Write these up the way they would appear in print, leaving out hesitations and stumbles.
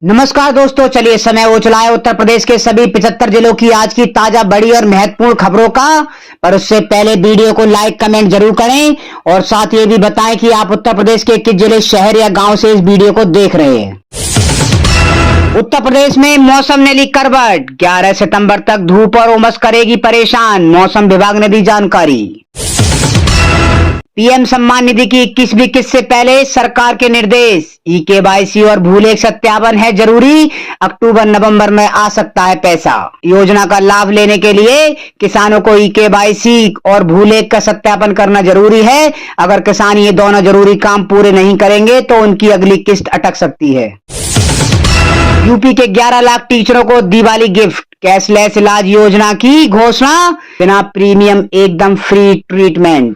नमस्कार दोस्तों, चलिए समय हो चला है उत्तर प्रदेश के सभी 75 जिलों की आज की ताजा बड़ी और महत्वपूर्ण खबरों का। पर उससे पहले वीडियो को लाइक कमेंट जरूर करें और साथ ये भी बताएं कि आप उत्तर प्रदेश के किस जिले, शहर या गांव से इस वीडियो को देख रहे हैं। उत्तर प्रदेश में मौसम ने ली करवट, 11 सितंबर तक धूप और उमस करेगी परेशान, मौसम विभाग ने दी जानकारी। पीएम सम्मान निधि की 21वीं किस्त से पहले सरकार के निर्देश, ई-केवाईसी और भूलेख सत्यापन है जरूरी, अक्टूबर नवंबर में आ सकता है पैसा। योजना का लाभ लेने के लिए किसानों को ई-केवाईसी और भूलेख का सत्यापन करना जरूरी है। अगर किसान ये दोनों जरूरी काम पूरे नहीं करेंगे तो उनकी अगली किस्त अटक सकती है। यूपी के 11 लाख टीचरों को दिवाली गिफ्ट, कैशलेस इलाज योजना की घोषणा, बिना प्रीमियम एकदम फ्री ट्रीटमेंट।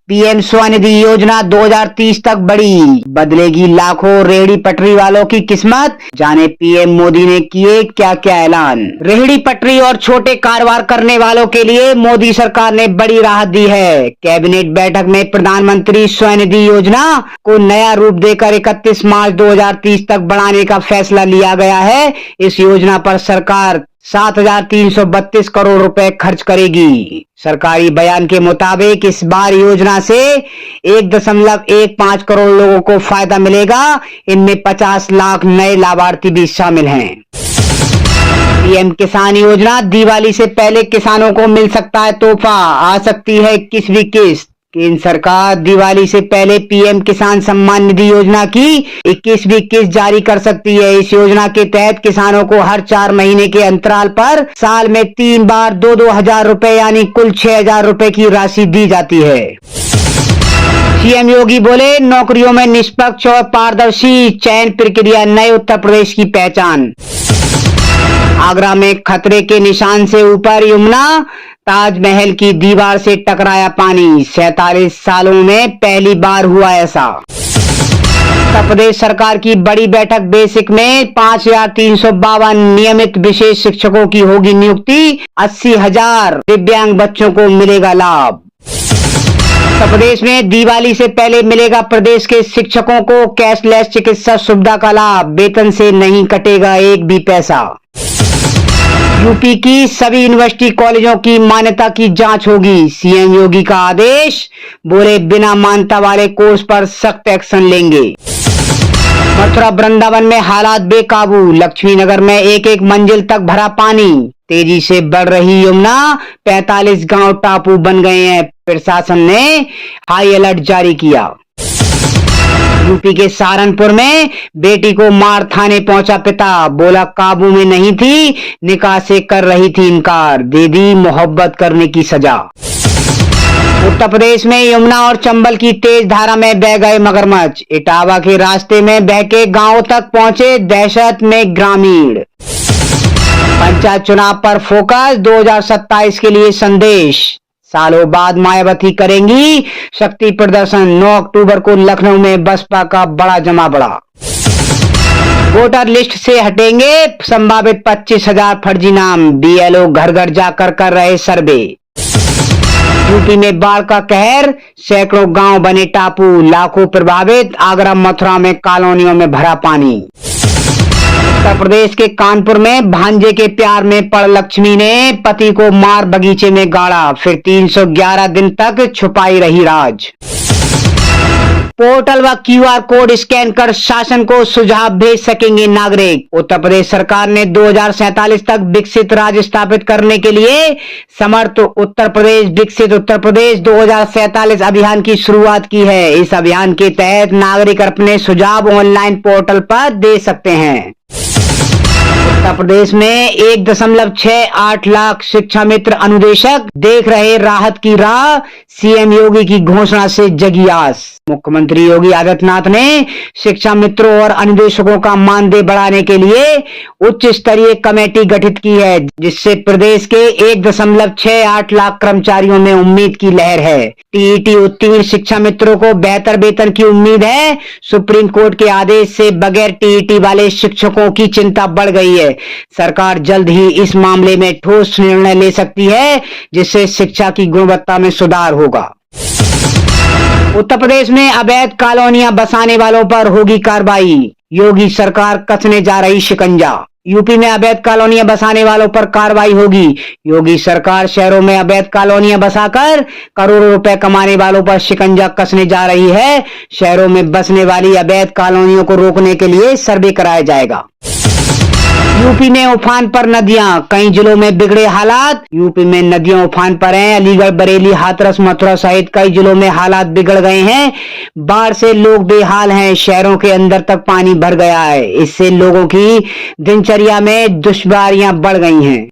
पीएम स्वनिधि योजना 2030 तक बढ़ी, बदलेगी लाखों रेहड़ी पटरी वालों की किस्मत, जाने पीएम मोदी ने किए क्या क्या ऐलान। रेहड़ी पटरी और छोटे कारोबार करने वालों के लिए मोदी सरकार ने बड़ी राहत दी है। कैबिनेट बैठक में प्रधानमंत्री स्वनिधि योजना को नया रूप देकर 31 मार्च 2030 तक बढ़ाने का फैसला लिया गया है। इस योजना पर सरकार 7,332 करोड़ रुपए खर्च करेगी। सरकारी बयान के मुताबिक इस बार योजना से 1.15 करोड़ लोगों को फायदा मिलेगा। इनमें 50 लाख नए लाभार्थी भी शामिल हैं। पीएम किसान योजना, दिवाली से पहले किसानों को मिल सकता है तोहफा, आ सकती है 21वीं किस्त। केंद्र सरकार दिवाली से पहले पीएम किसान सम्मान निधि योजना की 21वीं किस्त जारी कर सकती है। इस योजना के तहत किसानों को हर 4 महीने के अंतराल पर साल में 3 बार 2-2 हजार रुपए यानी कुल 6,000 रुपए की राशि दी जाती है। सीएम योगी बोले, नौकरियों में निष्पक्ष और पारदर्शी चयन प्रक्रिया नए उत्तर प्रदेश की पहचान। आगरा में खतरे के निशान से ऊपर यमुना, ताजमहल की दीवार से टकराया पानी, 47 सालों में पहली बार हुआ ऐसा। उत्तर प्रदेश सरकार की बड़ी बैठक, बेसिक में 5,352 नियमित विशेष शिक्षकों की होगी नियुक्ति, 80,000 दिव्यांग बच्चों को मिलेगा लाभ। उत्तर प्रदेश में दिवाली से पहले मिलेगा प्रदेश के शिक्षकों को कैशलेस चिकित्सा सुविधा का लाभ, वेतन से नहीं कटेगा एक भी पैसा। यूपी की सभी यूनिवर्सिटी कॉलेजों की मान्यता की जांच होगी, सीएम योगी का आदेश, बोले बिना मान्यता वाले कोर्स पर सख्त एक्शन लेंगे। मथुरा वृंदावन में हालात बेकाबू, लक्ष्मी नगर में एक मंजिल तक भरा पानी, तेजी से बढ़ रही यमुना, 45 गांव टापू बन गए हैं, प्रशासन ने हाई अलर्ट जारी किया। यूपी के सहारनपुर में बेटी को मार थाने पहुंचा पिता, बोला काबू में नहीं थी, निकाह से कर रही थी इनकार, दे दी मोहब्बत करने की सजा। उत्तर प्रदेश में यमुना और चंबल की तेज धारा में बह गए मगरमच्छ, इटावा के रास्ते में बह के गांव तक पहुंचे, दहशत में ग्रामीण। पंचायत चुनाव पर फोकस, 2027 के लिए संदेश, सालों बाद मायावती करेंगी शक्ति प्रदर्शन, 9 अक्टूबर को लखनऊ में बसपा का बड़ा जमावड़ा। वोटर लिस्ट से हटेंगे संभावित 25,000 फर्जी नाम, बीएलओ घर घर जाकर कर रहे सर्वे। यूपी में बाढ़ का कहर, सैकड़ों गांव बने टापू, लाखों प्रभावित, आगरा मथुरा में कॉलोनियों में भरा पानी। उत्तर प्रदेश के कानपुर में भांजे के प्यार में पड़ लक्ष्मी ने पति को मार बगीचे में गाड़ा, फिर 311 दिन तक छुपाई रही राज। पोर्टल व क्यूआर कोड स्कैन कर शासन को सुझाव भेज सकेंगे नागरिक। उत्तर प्रदेश सरकार ने 2047 तक विकसित राज्य स्थापित करने के लिए समर्थ उत्तर प्रदेश विकसित उत्तर प्रदेश 2047 अभियान की शुरुआत की है। इस अभियान के तहत नागरिक अपने सुझाव ऑनलाइन पोर्टल पर दे सकते हैं। उत्तर प्रदेश में 1.68 लाख शिक्षा मित्र अनुदेशक देख रहे राहत की राह, सीएम योगी की घोषणा से जगी आस। मुख्यमंत्री योगी आदित्यनाथ ने शिक्षा मित्रों और अनुदेशकों का मानदेय बढ़ाने के लिए उच्च स्तरीय कमेटी गठित की है, जिससे प्रदेश के 1.68 लाख कर्मचारियों में उम्मीद की लहर है। टीईटी उत्तीर्ण शिक्षा मित्रों को बेहतर वेतन की उम्मीद है। सुप्रीम कोर्ट के आदेश से बगैर टीईटी वाले शिक्षकों की चिंता बढ़ गई है। सरकार जल्द ही इस मामले में ठोस निर्णय ले सकती है, जिससे शिक्षा की गुणवत्ता में सुधार होगा। उत्तर प्रदेश में अवैध कॉलोनियां बसाने वालों पर होगी कार्रवाई, योगी सरकार कसने जा रही शिकंजा। यूपी में अवैध कॉलोनियां बसाने वालों पर कार्रवाई होगी। योगी सरकार शहरों में अवैध कॉलोनियां बसाकर करोड़ों रुपए कमाने वालों पर शिकंजा कसने जा रही है। शहरों में बसने वाली अवैध कॉलोनियों को रोकने के लिए सर्वे कराया जाएगा। यूपी में उफान पर नदियां, कई जिलों में बिगड़े हालात। यूपी में नदियां उफान पर हैं। अलीगढ़, बरेली, हाथरस, मथुरा सहित कई जिलों में हालात बिगड़ गए हैं। बाढ़ से लोग बेहाल हैं। शहरों के अंदर तक पानी भर गया है। इससे लोगों की दिनचर्या में दुश्वारियां बढ़ गई हैं।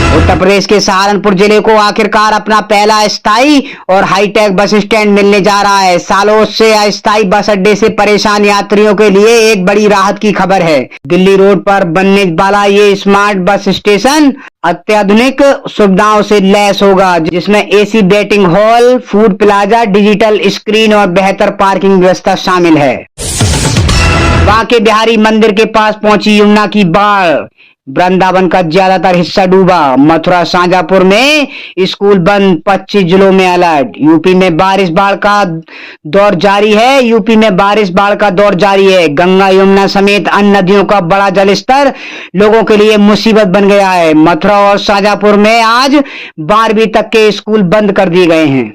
उत्तर प्रदेश के सहारनपुर जिले को आखिरकार अपना पहला स्थायी और हाईटेक बस स्टैंड मिलने जा रहा है। सालों से अस्थायी बस अड्डे से परेशान यात्रियों के लिए एक बड़ी राहत की खबर है। दिल्ली रोड पर बनने वाला ये स्मार्ट बस स्टेशन अत्याधुनिक सुविधाओं से लैस होगा, जिसमें AC waiting hall, food plaza, digital screen और बेहतर पार्किंग व्यवस्था शामिल है। बांके बिहारी मंदिर के पास पहुंची यमुना की बाढ़, वृंदावन का ज्यादातर हिस्सा डूबा। मथुरा, शाहजहांपुर में स्कूल बंद, 25 जिलों में अलर्ट। यूपी में बारिश बाढ़ का दौर जारी है। गंगा, यमुना समेत अन्य नदियों का बड़ा जलस्तर लोगों के लिए मुसीबत बन गया है। मथुरा और शाहजहांपुर में आज 12वीं तक के स्कूल बंद कर दिए गए हैं।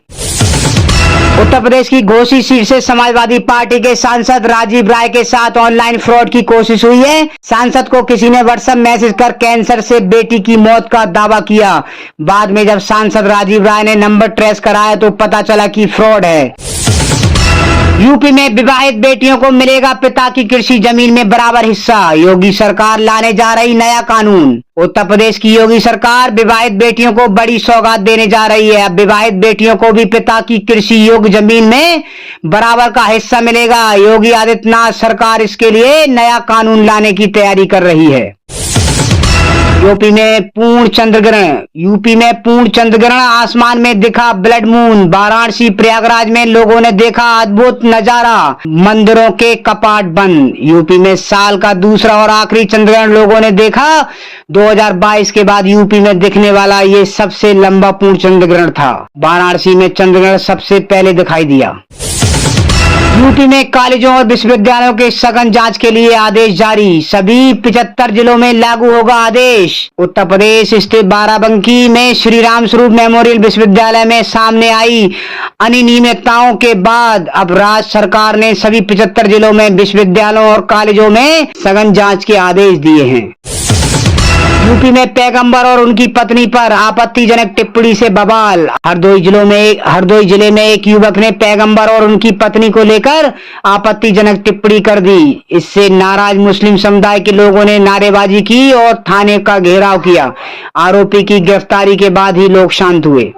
उत्तर प्रदेश की घोसी सीट से समाजवादी पार्टी के सांसद राजीव राय के साथ ऑनलाइन फ्रॉड की कोशिश हुई है। सांसद को किसी ने व्हाट्सएप मैसेज कर कैंसर से बेटी की मौत का दावा किया। बाद में जब सांसद राजीव राय ने नंबर ट्रेस कराया तो पता चला कि फ्रॉड है। यूपी में विवाहित बेटियों को मिलेगा पिता की कृषि जमीन में बराबर हिस्सा, योगी सरकार लाने जा रही नया कानून। उत्तर प्रदेश की योगी सरकार विवाहित बेटियों को बड़ी सौगात देने जा रही है। अब विवाहित बेटियों को भी पिता की कृषि योग्य जमीन में बराबर का हिस्सा मिलेगा। योगी आदित्यनाथ सरकार इसके लिए नया कानून लाने की तैयारी कर रही है। यूपी में पूर्ण चंद्रग्रहण, आसमान में दिखा ब्लड मून। वाराणसी, प्रयागराज में लोगों ने देखा अद्भुत नजारा, मंदिरों के कपाट बंद। यूपी में साल का दूसरा और आखिरी चंद्रग्रहण लोगों ने देखा। 2022 के बाद यूपी में दिखने वाला ये सबसे लंबा पूर्ण चंद्रग्रहण था। वाराणसी में चंद्रग्रहण सबसे पहले दिखाई दिया। यूपी में कॉलेजों और विश्वविद्यालयों के सघन जांच के लिए आदेश जारी, सभी 75 जिलों में लागू होगा आदेश। उत्तर प्रदेश स्थित बाराबंकी में श्री राम स्वरूप मेमोरियल विश्वविद्यालय में सामने आई अनियमितताओं के बाद अब राज्य सरकार ने सभी 75 जिलों में विश्वविद्यालयों और कॉलेजों में सघन जांच के आदेश दिए हैं। यूपी में पैगंबर और उनकी पत्नी पर आपत्तिजनक टिप्पणी से बवाल। हरदोई जिले में एक युवक ने पैगंबर और उनकी पत्नी को लेकर आपत्तिजनक टिप्पणी कर दी। इससे नाराज मुस्लिम समुदाय के लोगों ने नारेबाजी की और थाने का घेराव किया। आरोपी की गिरफ्तारी के बाद ही लोग शांत हुए।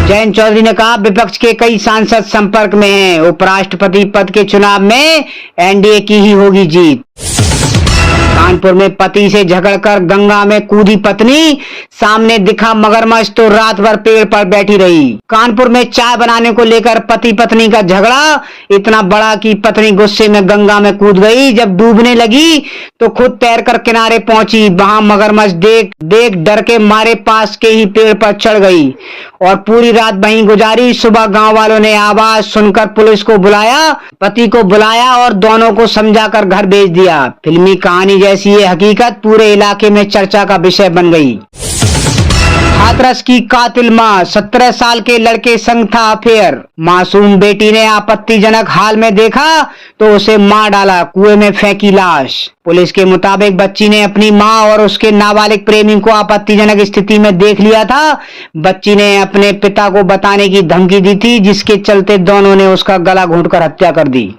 जयंत चौधरी ने कहा विपक्ष के कई सांसद संपर्क में हैं। उपराष्ट्रपति पद के चुनाव में एनडीए की ही होगी जीत। कानपुर में पति से झगड़कर गंगा में कूदी पत्नी, सामने दिखा मगरमच्छ तो रात भर पेड़ पर बैठी रही। कानपुर में चाय बनाने को लेकर पति पत्नी का झगड़ा इतना बड़ा कि पत्नी गुस्से में गंगा में कूद गई। जब डूबने लगी तो खुद तैरकर किनारे पहुंची। वहां मगरमच्छ देख डर के मारे पास के ही पेड़ पर चढ़ गई और पूरी रात वहीं गुजारी। सुबह गांव वालों ने आवाज सुनकर पुलिस को बुलाया, पति को बुलाया और दोनों को समझाकर घर भेज दिया। फिल्मी कहानी जैसी ये हकीकत पूरे इलाके में चर्चा का विषय बन गई। हाथरस की कातिल मां, 17 साल के लड़के संग था अफेयर। मासूम बेटी ने आपत्तिजनक हाल में देखा तो उसे मार डाला, कुएं में फेंकी लाश। पुलिस के मुताबिक बच्ची ने अपनी मां और उसके नाबालिग प्रेमी को आपत्तिजनक स्थिति में देख लिया था। बच्ची ने अपने पिता को बताने की धमकी दी थी, जिसके चलते दोनों ने उसका गला घोंटकर हत्या कर दी।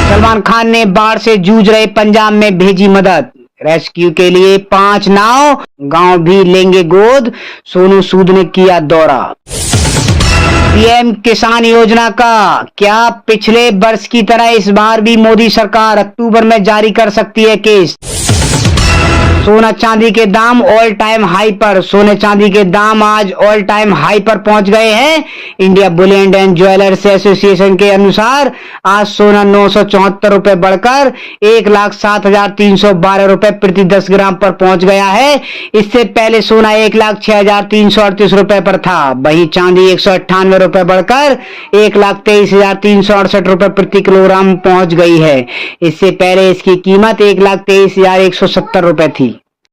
सलमान खान ने बाढ़ से जूझ रहे पंजाब में भेजी मदद। रेस्क्यू के लिए 5 नाव, गांव भी लेंगे गोद। सोनू सूद ने किया दौरा। पीएम किसान योजना का क्या पिछले वर्ष की तरह इस बार भी मोदी सरकार अक्टूबर में जारी कर सकती है किस्त। सोना चांदी के दाम ऑल टाइम हाई पर। सोने चांदी के दाम आज ऑल टाइम हाई पर पहुंच गए हैं। India Boolean and jewellers association के अनुसार आज सोना 974 रुपए बढ़कर 1,07,312 रुपए प्रति 10 ग्राम पर पहुंच गया है। इससे पहले सोना 1,06,338 रुपए पर था। वहीं चांदी 198 रुपए बढ़कर 1,23,368 रुपए प्रति किलोग्राम पहुंच गई है। इससे पहले इसकी कीमत 1,23,170 रुपए थी।